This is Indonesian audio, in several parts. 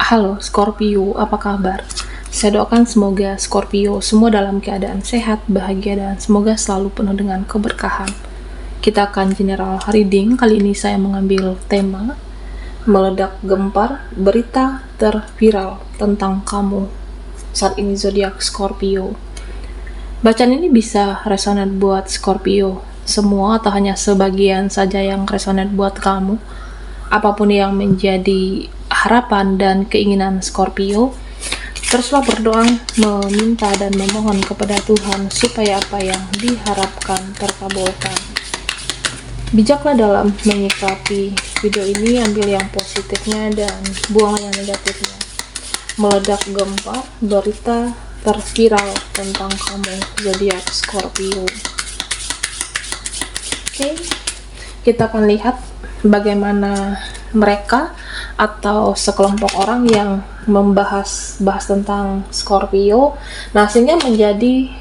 Halo Scorpio, apa kabar? Saya doakan semoga Scorpio semua dalam keadaan sehat, bahagia, dan semoga selalu penuh dengan keberkahan. Kita akan general reading. Kali ini saya mengambil tema meledak gempar, berita terviral tentang kamu saat ini zodiak Scorpio. Bacaan ini bisa resonate buat Scorpio semua atau hanya sebagian saja yang resonate buat kamu. Apapun yang menjadi harapan dan keinginan Scorpio, teruslah berdoa, meminta dan memohon kepada Tuhan supaya apa yang diharapkan terkabulkan. Bijaklah dalam menyikapi video ini, ambil yang positifnya dan buang yang negatifnya. Meledak gempar, berita terviral tentang kamu zodiak Scorpio. Oke, kita akan lihat bagaimana mereka atau sekelompok orang yang membahas tentang Scorpio, nah sehingga menjadi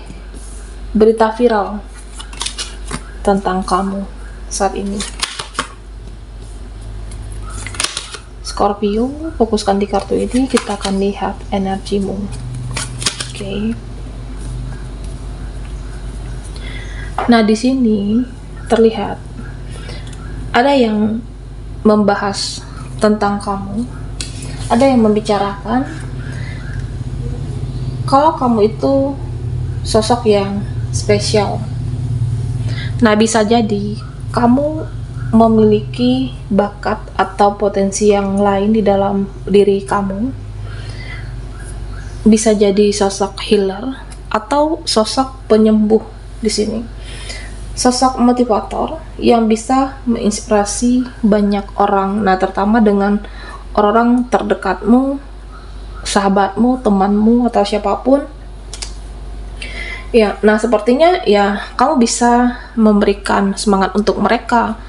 berita viral tentang kamu saat ini. Scorpio, fokuskan di kartu ini, kita akan lihat energimu. Oke. Nah, di sini terlihat ada yang membahas tentang kamu, ada yang membicarakan kalau kamu itu sosok yang spesial. Nah, bisa jadi kamu memiliki bakat atau potensi yang lain di dalam diri kamu. Bisa jadi sosok healer atau sosok penyembuh di sini. Sosok motivator yang bisa menginspirasi banyak orang, nah terutama dengan orang-orang terdekatmu, sahabatmu, temanmu, atau siapapun. Ya, nah sepertinya ya kamu bisa memberikan semangat untuk mereka,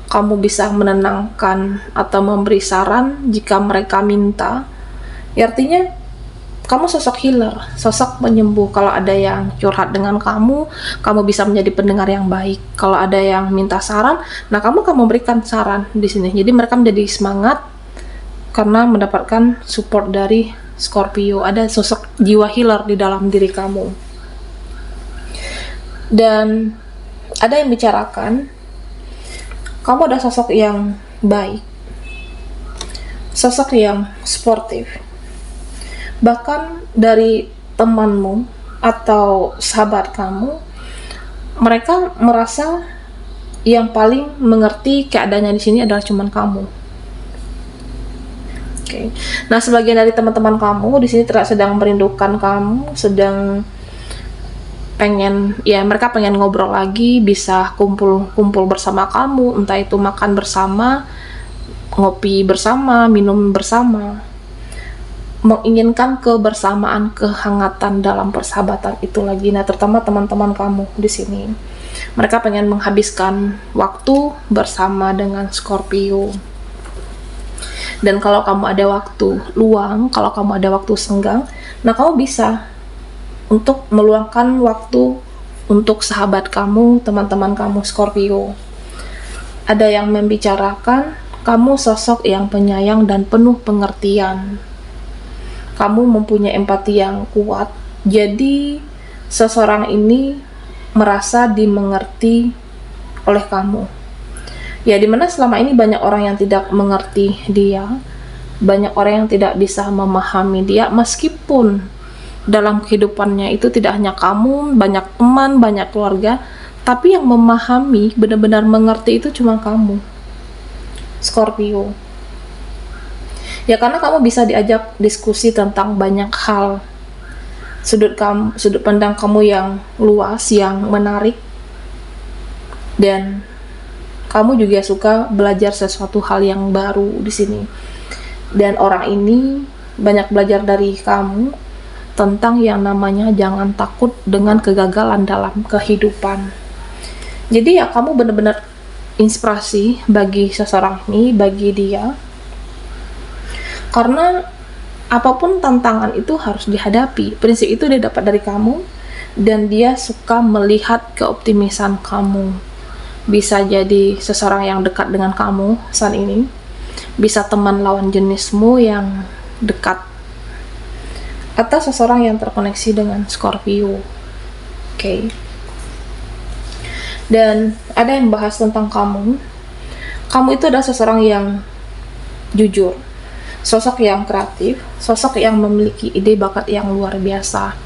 kamu bisa menenangkan atau memberi saran jika mereka minta. Ya, artinya kamu sosok healer, sosok penyembuh. Kalau ada yang curhat dengan kamu bisa menjadi pendengar yang baik. Kalau ada yang minta saran, nah kamu akan memberikan saran di sini. Jadi mereka menjadi semangat karena mendapatkan support dari Scorpio. Ada sosok jiwa healer di dalam diri kamu. Dan ada yang bicarakan, kamu ada sosok yang baik, sosok yang sportif. Bahkan dari temanmu atau sahabat kamu, mereka merasa yang paling mengerti keadaannya di sini adalah cuman kamu. Oke. Nah, sebagian dari teman-teman kamu di sini sedang merindukan kamu, sedang pengen, ya mereka pengen ngobrol lagi, bisa kumpul bersama kamu, entah itu makan bersama, ngopi bersama, minum bersama. Menginginkan kebersamaan, kehangatan dalam persahabatan itu lagi. Nah, terutama teman-teman kamu di sini, mereka pengen menghabiskan waktu bersama dengan Scorpio. Dan kalau kamu ada waktu luang, kalau kamu ada waktu senggang, nah kamu bisa untuk meluangkan waktu untuk sahabat kamu, teman-teman kamu Scorpio. Ada yang membicarakan kamu sosok yang penyayang dan penuh pengertian. Kamu mempunyai empati yang kuat, jadi seseorang ini merasa dimengerti oleh kamu. Ya, dimana selama ini banyak orang yang tidak mengerti dia, banyak orang yang tidak bisa memahami dia, meskipun dalam kehidupannya itu tidak hanya kamu, banyak teman, banyak keluarga, tapi yang memahami, benar-benar mengerti itu cuma kamu, Scorpio. Ya, karena kamu bisa diajak diskusi tentang banyak hal, sudut pandang kamu yang luas, yang menarik, dan kamu juga suka belajar sesuatu hal yang baru di sini. Dan orang ini banyak belajar dari kamu tentang yang namanya jangan takut dengan kegagalan dalam kehidupan. Jadi ya, kamu benar-benar inspirasi bagi seseorang ini, bagi dia. Karena apapun tantangan itu harus dihadapi. Prinsip itu dia dapat dari kamu, dan dia suka melihat keoptimisan kamu. Bisa jadi seseorang yang dekat dengan kamu saat ini, bisa teman lawan jenismu yang dekat, atau seseorang yang terkoneksi dengan Scorpio. Oke. Dan ada yang bahas tentang kamu. Kamu itu adalah seseorang yang jujur, sosok yang kreatif, sosok yang memiliki ide bakat yang luar biasa.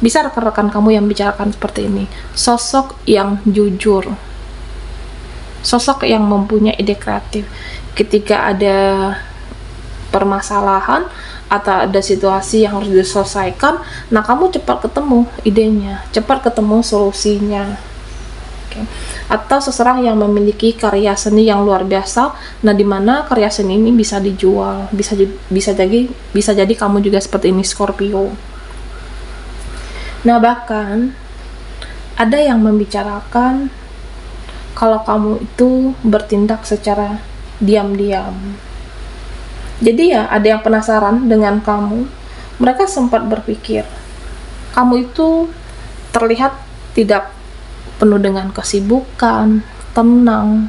Bisa rekan-rekan kamu yang bicarakan seperti ini, sosok yang jujur, sosok yang mempunyai ide kreatif. Ketika ada permasalahan atau ada situasi yang harus diselesaikan, nah kamu cepat ketemu idenya, cepat ketemu solusinya. Atau seseorang yang memiliki karya seni yang luar biasa, nah dimana karya seni ini bisa dijual, bisa jadi kamu juga seperti ini, Scorpio. Nah bahkan ada yang membicarakan kalau kamu itu bertindak secara diam-diam. Jadi ya ada yang penasaran dengan kamu. Mereka sempat berpikir kamu itu terlihat tidak penuh dengan kesibukan, tenang.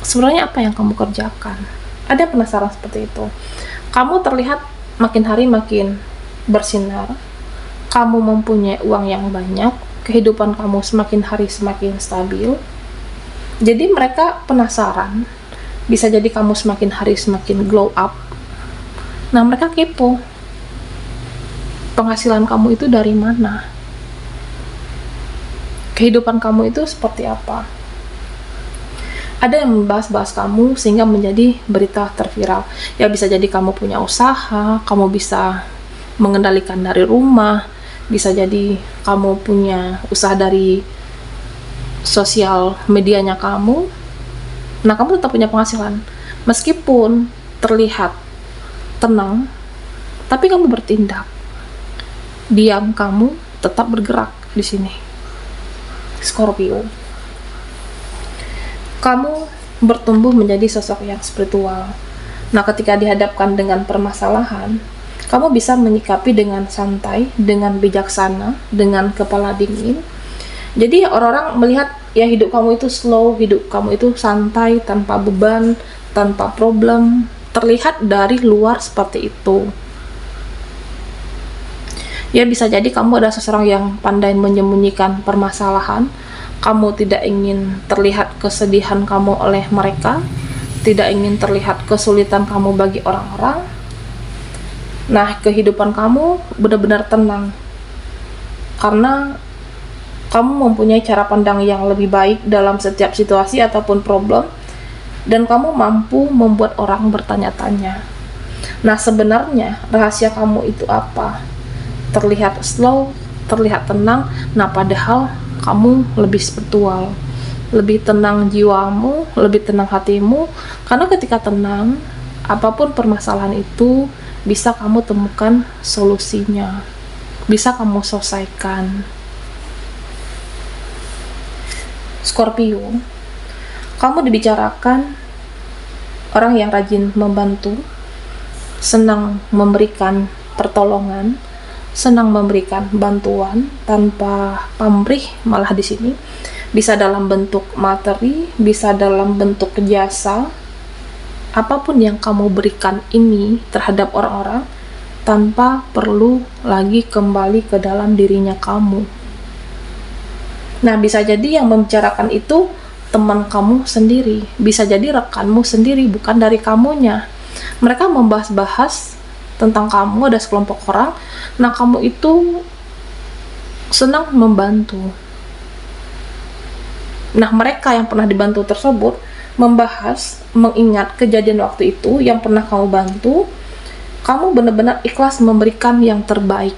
Sebenarnya apa yang kamu kerjakan? Ada penasaran seperti itu. Kamu terlihat makin hari makin bersinar. Kamu mempunyai uang yang banyak. Kehidupan kamu semakin hari semakin stabil. Jadi mereka penasaran. Bisa jadi kamu semakin hari semakin glow up. Nah mereka kepo. Penghasilan kamu itu dari mana? Kehidupan kamu itu seperti apa? Ada yang membahas-bahas kamu sehingga menjadi berita terviral. Ya bisa jadi kamu punya usaha, kamu bisa mengendalikan dari rumah, bisa jadi kamu punya usaha dari sosial medianya kamu. Nah kamu tetap punya penghasilan. Meskipun terlihat tenang, tapi kamu bertindak. Diam kamu tetap bergerak di sini. Scorpio, kamu bertumbuh menjadi sosok yang spiritual. Nah, ketika dihadapkan dengan permasalahan, kamu bisa menyikapi dengan santai, dengan bijaksana, dengan kepala dingin. Jadi orang-orang melihat ya hidup kamu itu slow, hidup kamu itu santai, tanpa beban, tanpa problem. Terlihat dari luar seperti itu. Ya bisa jadi kamu adalah seseorang yang pandai menyembunyikan permasalahan. Kamu tidak ingin terlihat kesedihan kamu oleh mereka, tidak ingin terlihat kesulitan kamu bagi orang-orang. Nah, kehidupan kamu benar-benar tenang. Karena kamu mempunyai cara pandang yang lebih baik dalam setiap situasi ataupun problem, dan kamu mampu membuat orang bertanya-tanya. Nah, sebenarnya rahasia kamu itu apa? Terlihat slow, terlihat tenang, nah padahal kamu lebih spiritual, lebih tenang jiwamu, lebih tenang hatimu, karena ketika tenang, apapun permasalahan itu bisa kamu temukan solusinya, bisa kamu selesaikan. Scorpio, kamu dibicarakan orang yang rajin membantu, senang memberikan pertolongan, senang memberikan bantuan tanpa pamrih. Malah di sini bisa dalam bentuk materi, bisa dalam bentuk jasa. Apapun yang kamu berikan ini terhadap orang-orang tanpa perlu lagi kembali ke dalam dirinya kamu. Nah, bisa jadi yang membicarakan itu teman kamu sendiri, bisa jadi rekanmu sendiri, bukan dari kamunya. Mereka membahas-bahas tentang kamu, ada sekelompok orang. Nah, kamu itu senang membantu. Nah, mereka yang pernah dibantu tersebut membahas, mengingat kejadian waktu itu yang pernah kamu bantu. Kamu benar-benar ikhlas memberikan yang terbaik.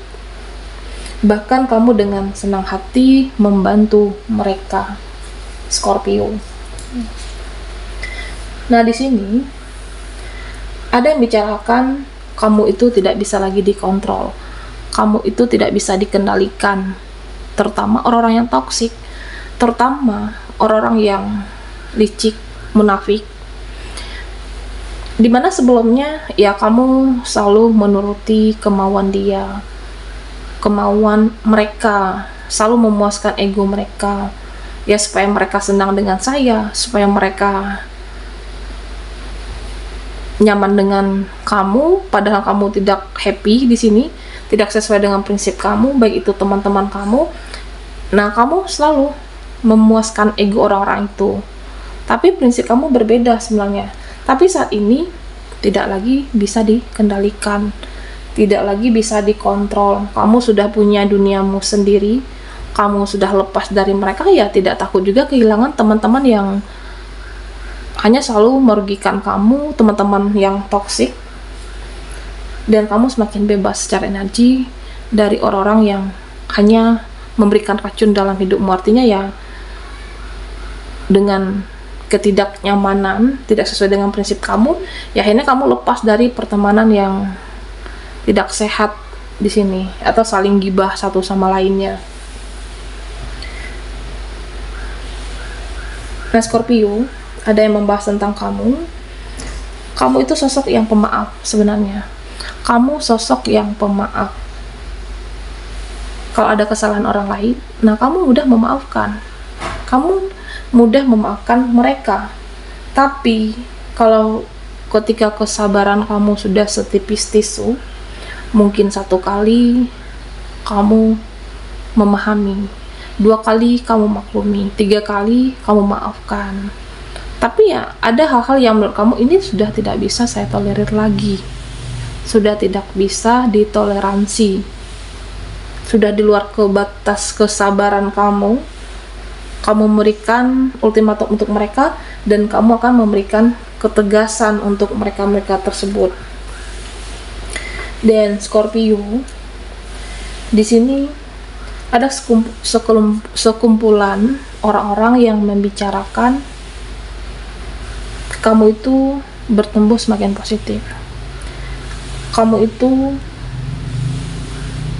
Bahkan kamu dengan senang hati membantu mereka. Scorpio. Nah, di sini ada yang bicarakan kamu itu tidak bisa lagi dikontrol, kamu itu tidak bisa dikendalikan, terutama orang-orang yang toksik, terutama orang-orang yang licik, munafik, dimana sebelumnya ya kamu selalu menuruti kemauan dia, kemauan mereka, selalu memuaskan ego mereka, ya supaya mereka senang dengan saya, supaya mereka nyaman dengan kamu, padahal kamu tidak happy di sini, tidak sesuai dengan prinsip kamu, baik itu teman-teman kamu. Nah, kamu selalu memuaskan ego orang-orang itu. Tapi prinsip kamu berbeda sebenarnya. Tapi saat ini tidak lagi bisa dikendalikan, tidak lagi bisa dikontrol. Kamu sudah punya duniamu sendiri, kamu sudah lepas dari mereka, ya tidak takut juga kehilangan teman-teman yang hanya selalu merugikan kamu, teman-teman yang toksik. Dan kamu semakin bebas secara energi dari orang-orang yang hanya memberikan racun dalam hidupmu. Artinya ya, dengan ketidaknyamanan, tidak sesuai dengan prinsip kamu, ya akhirnya kamu lepas dari pertemanan yang tidak sehat di sini, atau saling gibah satu sama lainnya. Nah, Scorpio, ada yang membahas tentang kamu. Kamu itu sosok yang pemaaf sebenarnya. Kamu sosok yang pemaaf. Kalau ada kesalahan orang lain, nah kamu mudah memaafkan. Kamu mudah memaafkan mereka. Tapi kalau ketika kesabaran kamu sudah setipis tisu, mungkin 1 kali kamu memahami, 2 kali kamu maklumi, 3 kali kamu maafkan. Tapi ya ada hal-hal yang menurut kamu ini sudah tidak bisa saya tolerir lagi, sudah tidak bisa ditoleransi, sudah di luar ke batas kesabaran kamu. Kamu memberikan ultimatum untuk mereka, dan kamu akan memberikan ketegasan untuk mereka-mereka tersebut. Dan Scorpio, di sini ada sekumpulan orang-orang yang membicarakan kamu itu bertumbuh semakin positif. Kamu itu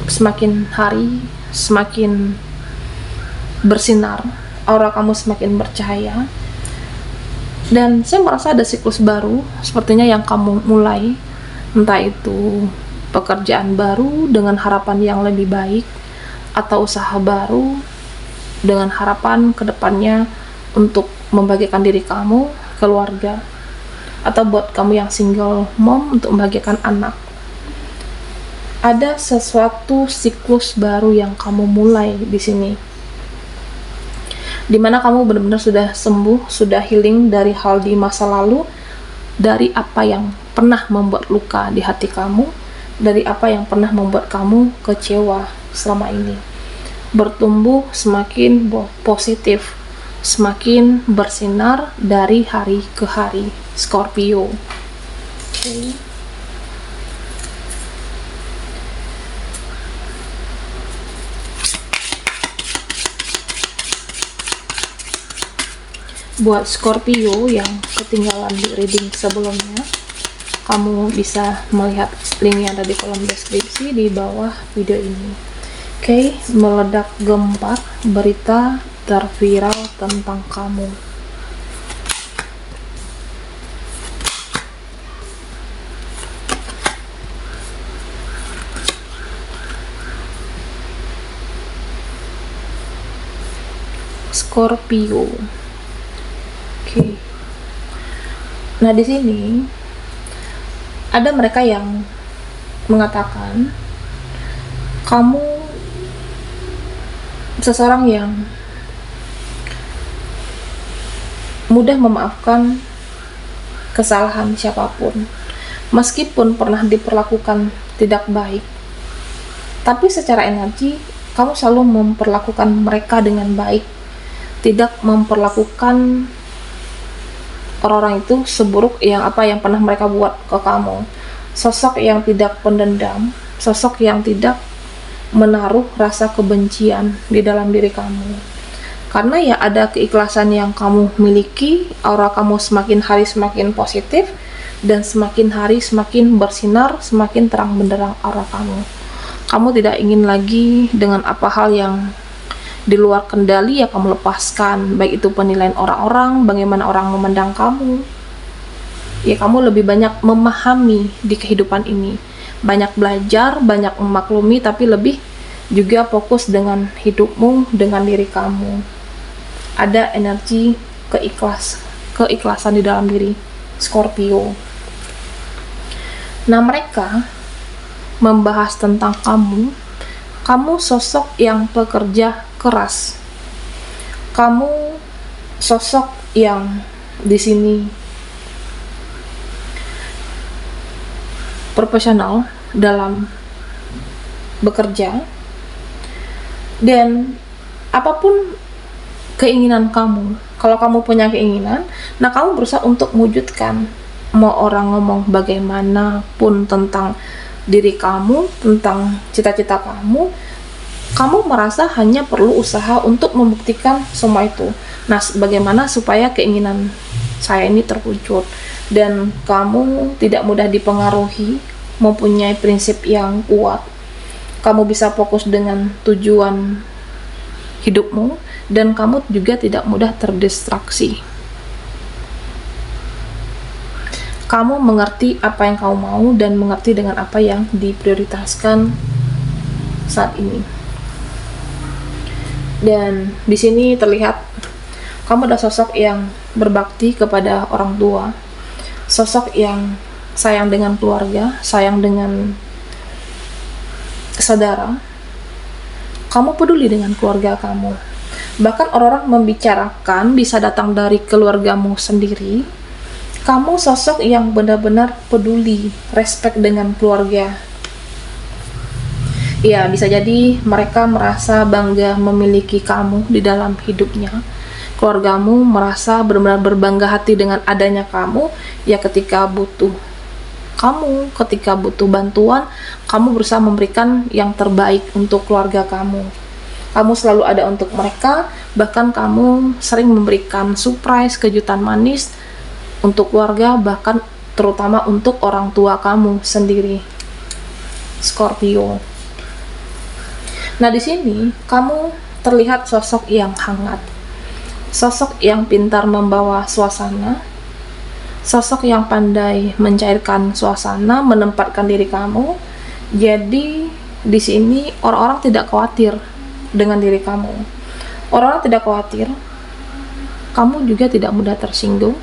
semakin hari semakin bersinar, aura kamu semakin bercahaya. Dan saya merasa ada siklus baru sepertinya yang kamu mulai, entah itu pekerjaan baru dengan harapan yang lebih baik, atau usaha baru dengan harapan kedepannya untuk membahagiakan diri kamu, keluarga, atau buat kamu yang single mom untuk membahagiakan anak. Ada sesuatu siklus baru yang kamu mulai di sini, dimana kamu benar-benar sudah sembuh, sudah healing dari hal di masa lalu, dari apa yang pernah membuat luka di hati kamu, dari apa yang pernah membuat kamu kecewa selama ini. Bertumbuh semakin positif, semakin bersinar dari hari ke hari, Scorpio. Okay. Buat Scorpio yang ketinggalan di reading sebelumnya, kamu bisa melihat link yang ada di kolom deskripsi di bawah video ini. Oke, meledak gempar, berita terviral tentang kamu. Scorpio. Oke. Nah, di sini ada mereka yang mengatakan kamu seseorang yang mudah memaafkan kesalahan siapapun, meskipun pernah diperlakukan tidak baik. Tapi secara energi, kamu selalu memperlakukan mereka dengan baik, tidak memperlakukan orang-orang itu seburuk yang pernah mereka buat ke kamu. Sosok yang tidak pendendam, sosok yang tidak menaruh rasa kebencian di dalam diri kamu. Karena ya ada keikhlasan yang kamu miliki, aura kamu semakin hari semakin positif, dan semakin hari semakin bersinar, semakin terang benderang aura kamu. Kamu tidak ingin lagi dengan apa hal yang di luar kendali, ya kamu lepaskan, baik itu penilaian orang-orang, bagaimana orang memandang kamu. Ya kamu lebih banyak memahami di kehidupan ini, banyak belajar, banyak memaklumi, tapi lebih juga fokus dengan hidupmu, dengan diri kamu. Ada energi keikhlasan di dalam diri Scorpio. Nah, mereka membahas tentang kamu sosok yang pekerja keras. Kamu sosok yang di sini profesional dalam bekerja, dan apapun keinginan kamu, kalau kamu punya keinginan, nah kamu berusaha untuk mewujudkan. Mau orang ngomong bagaimanapun tentang diri kamu, tentang cita-cita kamu merasa hanya perlu usaha untuk membuktikan semua itu. Nah, bagaimana supaya keinginan saya ini terwujud, dan kamu tidak mudah dipengaruhi, mempunyai prinsip yang kuat, kamu bisa fokus dengan tujuan hidupmu, dan kamu juga tidak mudah terdistraksi. Kamu mengerti apa yang kamu mau dan mengerti dengan apa yang diprioritaskan saat ini. Dan di sini terlihat kamu adalah sosok yang berbakti kepada orang tua, sosok yang sayang dengan keluarga, sayang dengan saudara. Kamu peduli dengan keluarga kamu. Bahkan orang-orang membicarakan bisa datang dari keluargamu sendiri. Kamu sosok yang benar-benar peduli, respect dengan keluarga. Ya, bisa jadi mereka merasa bangga memiliki kamu di dalam hidupnya. Keluargamu merasa benar-benar berbangga hati dengan adanya kamu. Ya, ketika butuh bantuan, kamu berusaha memberikan yang terbaik untuk keluarga kamu. Kamu selalu ada untuk mereka, bahkan kamu sering memberikan surprise, kejutan manis untuk keluarga, bahkan terutama untuk orang tua kamu sendiri, Scorpio. Nah, di sini kamu terlihat sosok yang hangat, sosok yang pintar membawa suasana, sosok yang pandai mencairkan suasana, menempatkan diri kamu. Jadi di sini orang-orang tidak khawatir dengan diri kamu. Orang-orang tidak khawatir. Kamu juga tidak mudah tersinggung,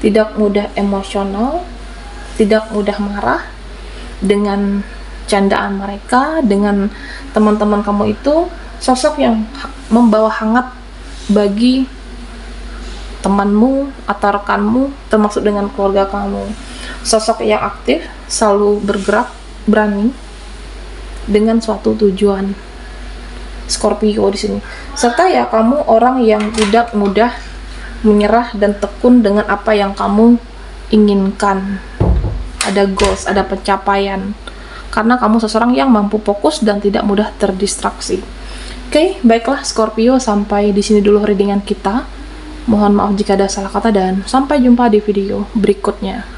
tidak mudah emosional, tidak mudah marah dengan candaan mereka, dengan teman-teman kamu itu. Sosok yang membawa hangat bagi temanmu atau rekanmu, termasuk dengan keluarga kamu. Sosok yang aktif, selalu bergerak, berani dengan suatu tujuan, Scorpio di sini. Serta ya, kamu orang yang tidak mudah menyerah dan tekun dengan apa yang kamu inginkan. Ada goals, ada pencapaian. Karena kamu seseorang yang mampu fokus dan tidak mudah terdistraksi. Oke, baiklah Scorpio, sampai di sini dulu readingan kita. Mohon maaf jika ada salah kata dan sampai jumpa di video berikutnya.